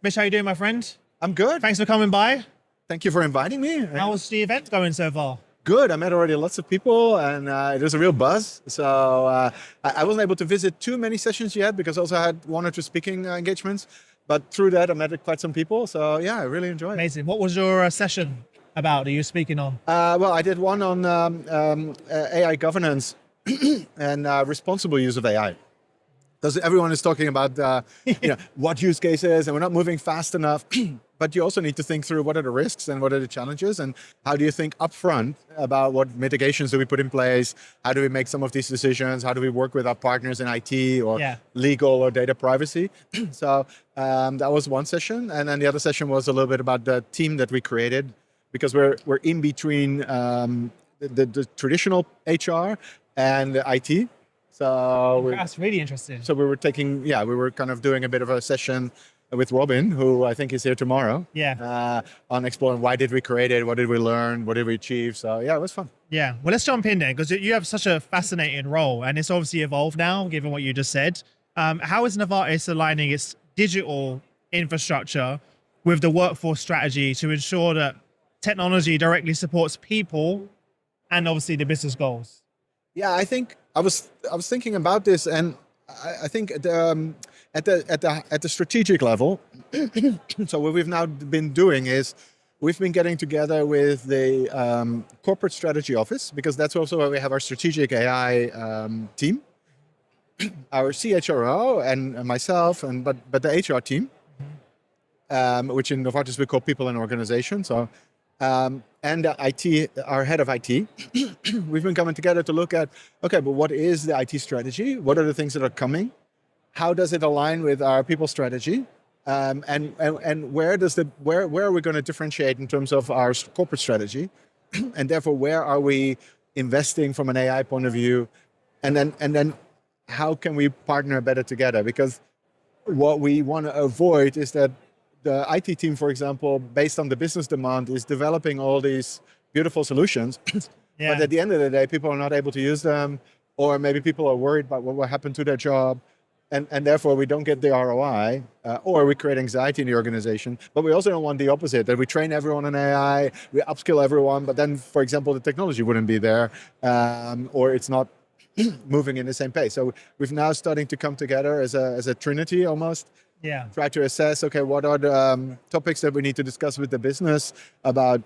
Mitch, how you doing, my friend? I'm good. Thanks for coming by. Thank you for inviting me. How's the event going so far? Good. I met already lots of people and it was a real buzz. So I wasn't able to visit too many sessions yet because I also had one or two speaking engagements. But through that, I met quite some people. So yeah, I really enjoyed it. Amazing. What was your session about that you were speaking on? Well, I did one on AI governance and responsible use of AI. Because everyone is talking about what use cases and we're not moving fast enough. But you also need to think through what are the risks and what are the challenges and how do you think upfront about what mitigations do we put in place? How do we make some of these decisions? How do we work with our partners in IT or legal or data privacy? So that was one session. And then the other session was a little bit about the team that we created because we're in between the traditional HR and the IT. So that's really interesting. So we were we were kind of doing a bit of a session with Robin, who I think is here tomorrow. Yeah. On exploring why did we create it, what did we learn, what did we achieve. So yeah, it was fun. Yeah. Well, let's jump in there because you have such a fascinating role and it's obviously evolved now, given what you just said. How is Novartis aligning its digital infrastructure with the workforce strategy to ensure that technology directly supports people and obviously the business goals? Yeah, I think I was thinking about this, and I think at the strategic level. So what we've now been doing is we've been getting together with the corporate strategy office because that's also where we have our strategic AI team, our CHRO and myself, but the HR team, which in Novartis we call people and organization. So. And the IT, our head of IT, we've been coming together to look at, okay, but what is the IT strategy? What are the things that are coming? How does it align with our people strategy? And where are we going to differentiate in terms of our corporate strategy? And therefore, where are we investing from an AI point of view? And then how can we partner better together? Because what we want to avoid is that the IT team, for example, based on the business demand, is developing all these beautiful solutions. But at the end of the day, people are not able to use them, or maybe people are worried about what will happen to their job, and therefore we don't get the ROI, or we create anxiety in the organization. But we also don't want the opposite, that we train everyone on AI, we upskill everyone, but then, for example, the technology wouldn't be there, or it's not moving in the same pace. So we've now starting to come together as a trinity almost. Yeah. Try to assess, okay, what are the topics that we need to discuss with the business about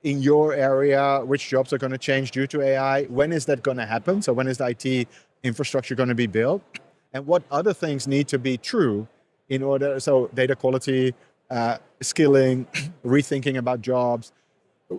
in your area, which jobs are going to change due to AI, when is that going to happen? So when is the IT infrastructure going to be built? And what other things need to be true in order, so data quality, skilling, rethinking about jobs,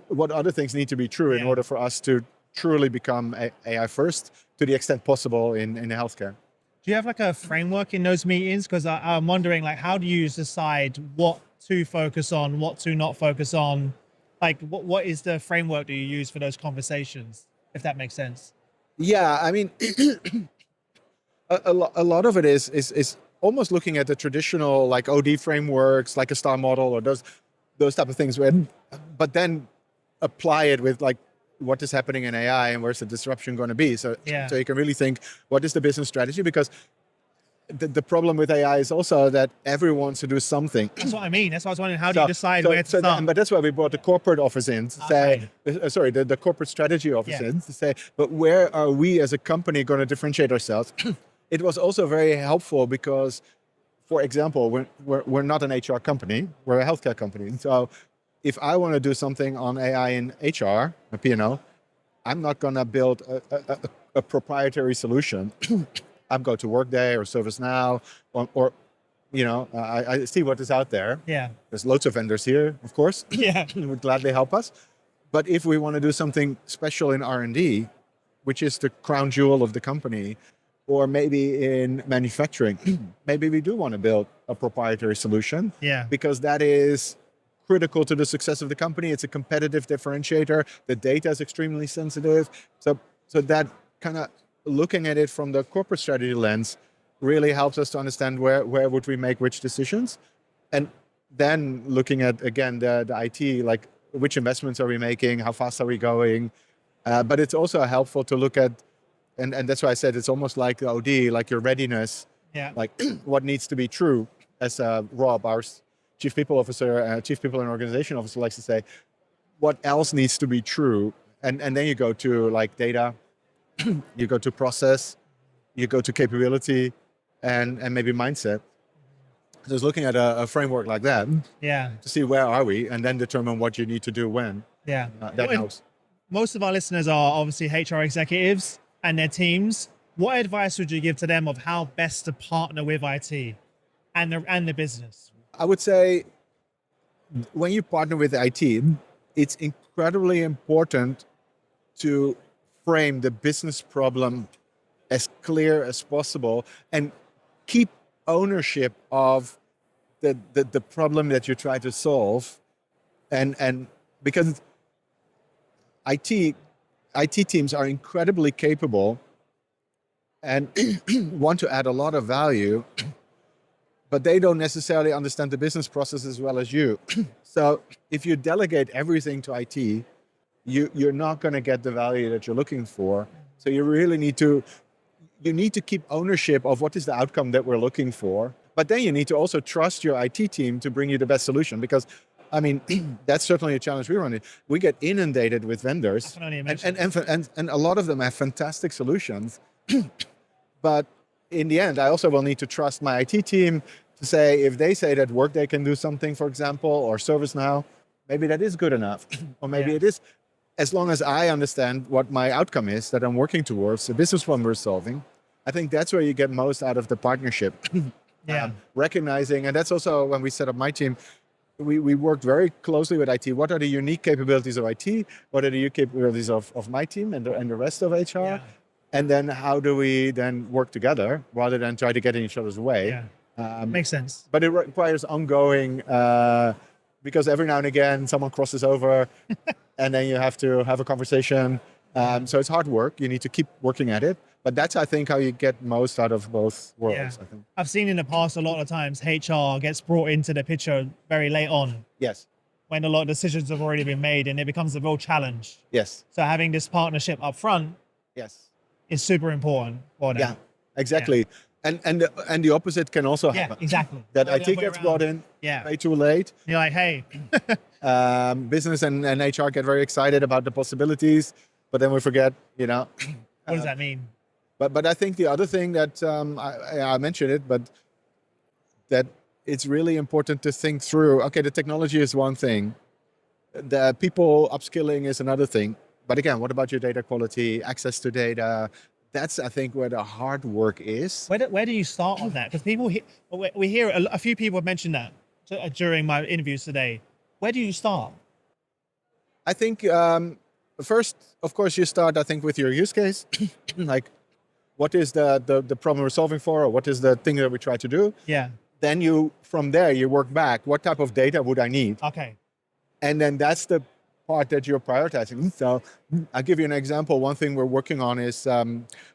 what other things need to be true in order for us to truly become AI first to the extent possible in healthcare? Do you have like a framework in those meetings? Because I'm wondering, like, how do you decide what to focus on, what to not focus on? Like, what is the framework do you use for those conversations, if that makes sense? Yeah, I mean, a lot of it is almost looking at the traditional like OD frameworks, like a STAR model or those type of things, but then apply it with like, what is happening in AI and where's the disruption going to be? So you can really think, what is the business strategy? Because the problem with AI is also that everyone wants to do something. That's what I mean. That's why I was wondering, how do you decide where to start? But that's why we brought the corporate office in to say, the corporate strategy office in to say, but where are we as a company going to differentiate ourselves? It was also very helpful because, for example, we're not an HR company, we're a healthcare company. So if I want to do something on AI in HR, a P&L, I'm not going to build a proprietary solution. I'm going to Workday or ServiceNow, or I see what is out there. Yeah. There's loads of vendors here, of course. Yeah. Would gladly help us. But if we want to do something special in R&D, which is the crown jewel of the company, or maybe in manufacturing, maybe we do want to build a proprietary solution. Yeah. Because that is critical to the success of the company. It's a competitive differentiator. The data is extremely sensitive. So that kind of looking at it from the corporate strategy lens really helps us to understand where would we make which decisions. And then looking at, again, the IT, like which investments are we making? How fast are we going? But it's also helpful to look at, and that's why I said it's almost like the OD, like your readiness, like what needs to be true as Rob, our chief people and organization officer likes to say, what else needs to be true? And then you go to like data, you go to process, you go to capability, and maybe mindset. Just looking at a framework like that Yeah. to see where are we, and then determine what you need to do when. Yeah. That helps. Most of our listeners are obviously HR executives and their teams. What advice would you give to them of how best to partner with IT and the business? I would say when you partner with IT, it's incredibly important to frame the business problem as clear as possible and keep ownership of the problem that you try to solve. And because IT teams are incredibly capable and want to add a lot of value, but they don't necessarily understand the business process as well as you. So if you delegate everything to IT, you're not going to get the value that you're looking for. So you really need to keep ownership of what is the outcome that we're looking for. But then you need to also trust your IT team to bring you the best solution, because I mean, that's certainly a challenge we run into. We get inundated with vendors, and a lot of them have fantastic solutions. But in the end, I also will need to trust my IT team to say, if they say that Workday can do something, for example, or ServiceNow, maybe that is good enough. Or maybe it is, as long as I understand what my outcome is that I'm working towards, the business problem we're solving. I think that's where you get most out of the partnership. Recognizing, and that's also when we set up my team, we worked very closely with IT. What are the unique capabilities of IT? What are the unique capabilities of my team and the rest of HR? Yeah. And then how do we then work together rather than try to get in each other's way? Yeah. Makes sense. But it requires ongoing, because every now and again someone crosses over and then you have to have a conversation. So it's hard work. You need to keep working at it. But that's, I think, how you get most out of both worlds. I think. I've seen in the past a lot of times HR gets brought into the picture very late on. Yes. When a lot of decisions have already been made and it becomes a real challenge. Yes. So having this partnership up front is super important for them. Yeah, exactly. Yeah. And the opposite can also happen. Yeah, exactly. That IT gets brought in way too late. You're like, hey. Business and HR get very excited about the possibilities, but then we forget, What does that mean? But I think the other thing that, I mentioned it, but that it's really important to think through, okay, the technology is one thing. The people upskilling is another thing. But again, what about your data quality, access to data? That's, I think, where the hard work is. Where do you start on that? Because we hear a few people have mentioned that during my interviews today. Where do you start? I think first, of course, you start, I think, with your use case. Like, what is the problem we're solving for, or what is the thing that we try to do? Yeah. Then from there, you work back. What type of data would I need? Okay. And then that's the part that you're prioritizing. So I'll give you an example. One thing we're working on is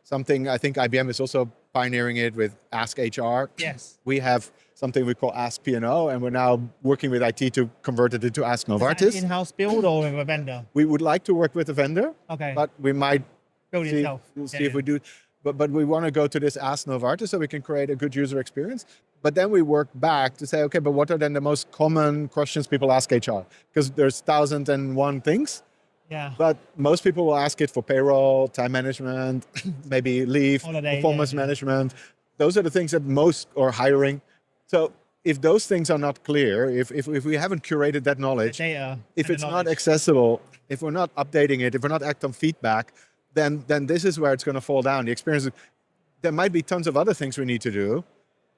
something, I think IBM is also pioneering it with Ask HR. Yes. We have something we call Ask P&O, and we're now working with IT to convert it into Ask Novartis. Is that an in-house build or with a vendor? We would like to work with a vendor, but we might build it yourself. See if we do. But we want to go to this Ask Novartis so we can create a good user experience. But then we work back to say, okay, but what are then the most common questions people ask HR? Because there's 1,001 things. Yeah. But most people will ask it for payroll, time management, maybe leave, holiday, performance management. Those are the things that most are hiring. So if those things are not clear, if we haven't curated that knowledge, if it's not accessible, if we're not updating it, if we're not acting on feedback, then this is where it's going to fall down. The experience, there might be tons of other things we need to do,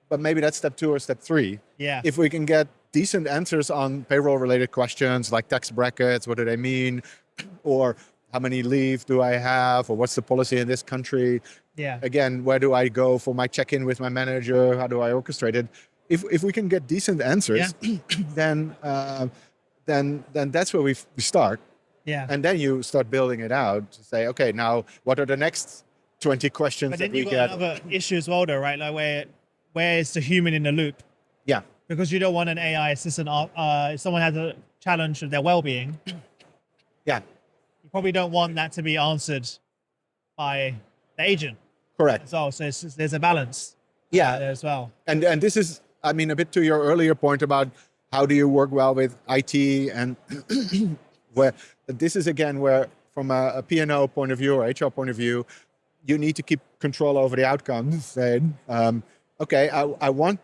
but maybe that's step 2 or step 3. Yeah. If we can get decent answers on payroll-related questions like tax brackets, what do they mean? Or how many leave do I have? Or what's the policy in this country? Yeah. Again, where do I go for my check-in with my manager? How do I orchestrate it? If we can get decent answers, then that's where we start. Yeah. And then you start building it out to say, okay, now what are the next 20 questions but that we get? But get? then you've got another issue as well, though, right? Like where is the human in the loop? Yeah. Because you don't want an AI assistant, if someone has a challenge with their well-being. Yeah. You probably don't want that to be answered by the agent. Correct. As well. So there's a balance. Yeah. There as well. And this is, I mean, a bit to your earlier point about how do you work well with IT, and where this is again where from a P&O point of view or HR point of view, you need to keep control over the outcomes. And okay, I want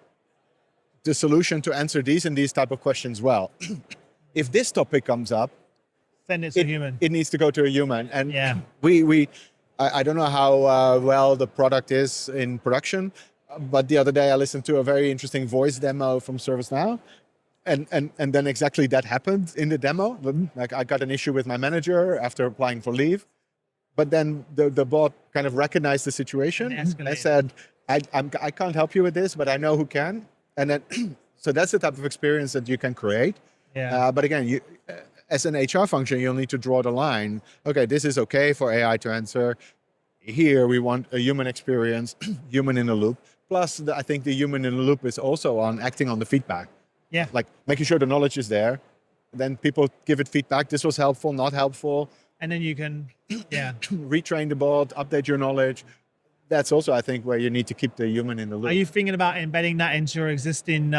the solution to answer these and these type of questions well. If this topic comes up, Send it to a human. it needs to go to a human. And Yeah. I don't know how well the product is in production, but the other day I listened to a very interesting voice demo from ServiceNow. And then exactly that happened in the demo. Like I got an issue with my manager after applying for leave, but then the bot kind of recognized the situation. And I said, I can't help you with this, but I know who can. And then, so that's the type of experience that you can create. Yeah. But again, you, as an HR function, you'll need to draw the line. Okay, this is okay for AI to answer. Here we want a human experience, human in the loop. Plus, I think the human in the loop is also on acting on the feedback. Yeah. Like making sure the knowledge is there. Then people give it feedback. This was helpful, not helpful. And then you can, yeah. Retrain the bot, update your knowledge. That's also, I think, where you need to keep the human in the loop. Are you thinking about embedding that into your existing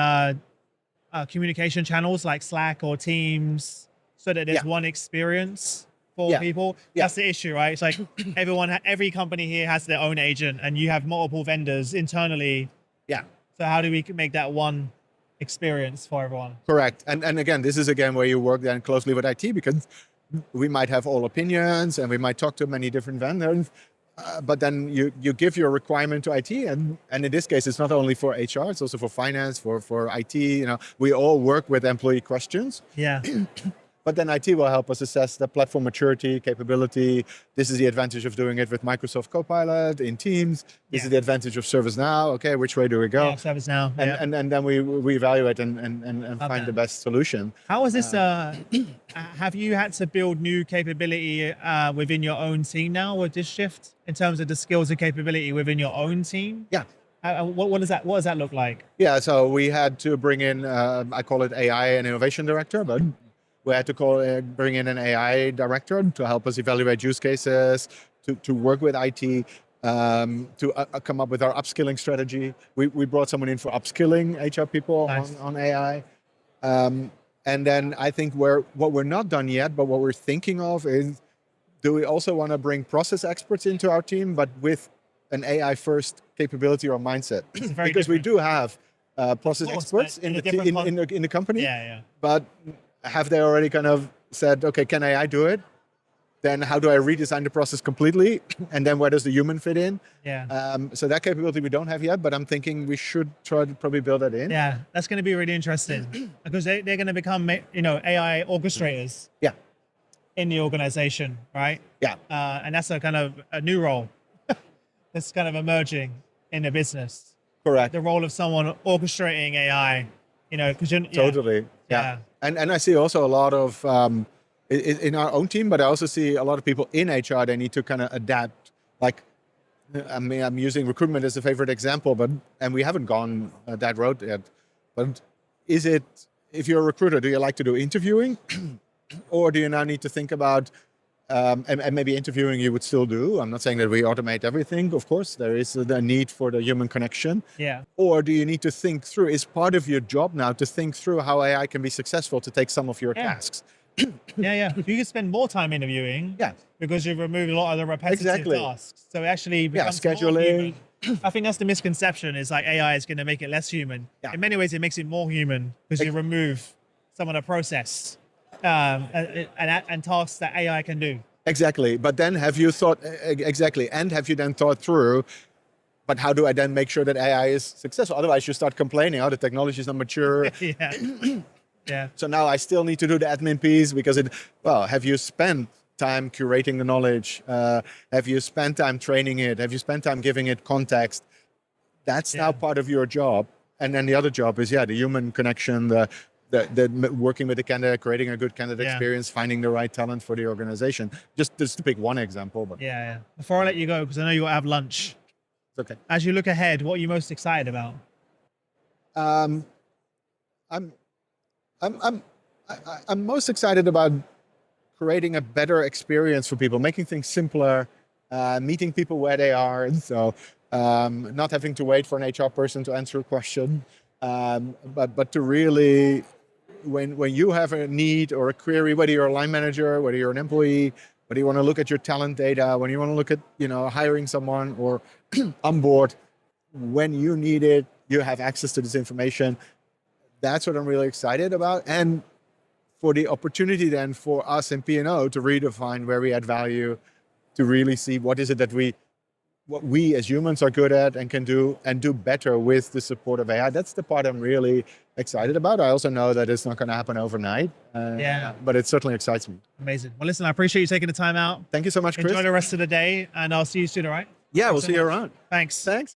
communication channels like Slack or Teams so that there's one experience for people? That's the issue, right? It's like every company here has their own agent and you have multiple vendors internally. Yeah. So how do we make that one experience for everyone? Correct. And again, this is again where you work then closely with IT, because we might have all opinions and we might talk to many different vendors. But then you give your requirement to IT, and in this case, it's not only for HR, it's also for finance, for IT. You know, we all work with employee questions. Yeah. But then IT will help us assess the platform maturity, capability. This is the advantage of doing it with Microsoft Copilot in Teams. This is the advantage of ServiceNow. Okay, which way do we go? Yeah, ServiceNow. And then we evaluate and find the best solution. How is this? Have you had to build new capability within your own team now with this shift in terms of the skills and capability within your own team? Yeah. What does that look like? Yeah, so we had to bring in, I call it AI and innovation director, but we had to bring in an AI director to help us evaluate use cases, to work with IT, to come up with our upskilling strategy. We brought someone in for upskilling HR people on AI. And then I think what we're not done yet, but what we're thinking of is, do we also want to bring process experts into our team, but with an AI first capability or mindset? Because we do have process experts in the company. Yeah. But have they already kind of said, okay, can AI do it? Then how do I redesign the process completely? And then where does the human fit in? Yeah. So that capability we don't have yet, but I'm thinking we should try to probably build that in. Yeah, that's going to be really interesting because they're going to become, AI orchestrators. Yeah. In the organization, right? Yeah. And that's a kind of a new role that's kind of emerging in the business. Correct. The role of someone orchestrating AI, because Totally. Yeah. And I see also a lot of in our own team, but I also see a lot of people in HR. They need to kind of adapt. Like, I mean, I'm using recruitment as a favorite example, and we haven't gone that road yet. But is it, if you're a recruiter, do you like to do interviewing, or do you now need to think about and maybe interviewing you would still do? I'm not saying that we automate everything. Of course, there is the need for the human connection. Yeah. Or do you need to think through? Is part of your job now to think through how AI can be successful to take some of your tasks? Yeah. You can spend more time interviewing. Yeah. Because you've removed a lot of the repetitive tasks. So it actually becomes scheduling. more human. I think that's the misconception. Is like AI is going to make it less human. Yeah. In many ways, it makes it more human because you remove some of the process. And tasks that AI can do. Exactly. But then have you thought, exactly, and have you then thought through, but how do I then make sure that AI is successful? Otherwise you start complaining, the technology is not mature. Yeah. So now I still need to do the admin piece because have you spent time curating the knowledge? Have you spent time training it? Have you spent time giving it context? That's now part of your job. And then the other job is, the human connection, the working with the candidate, creating a good candidate experience, finding the right talent for the organization. Just to pick one example. But yeah. Before I let you go, because I know you got to have lunch. It's okay. As you look ahead, what are you most excited about? I'm most excited about creating a better experience for people, making things simpler, meeting people where they are. And so not having to wait for an HR person to answer a question, but to really when you have a need or a query, whether you're a line manager, whether you're an employee, whether you want to look at your talent data, when you want to look at, hiring someone or onboard, when you need it, you have access to this information. That's what I'm really excited about. And for the opportunity then for us in P&O to redefine where we add value, to really see what is it that what we as humans are good at and can do and do better with the support of AI. That's the part I'm really excited about. I also know that it's not going to happen overnight, but it certainly excites me. Amazing. Well, listen, I appreciate you taking the time out. Thank you so much, Chris. Enjoy the rest of the day, and I'll see you soon, all right? Yeah, we'll see you around. Thanks. Thanks.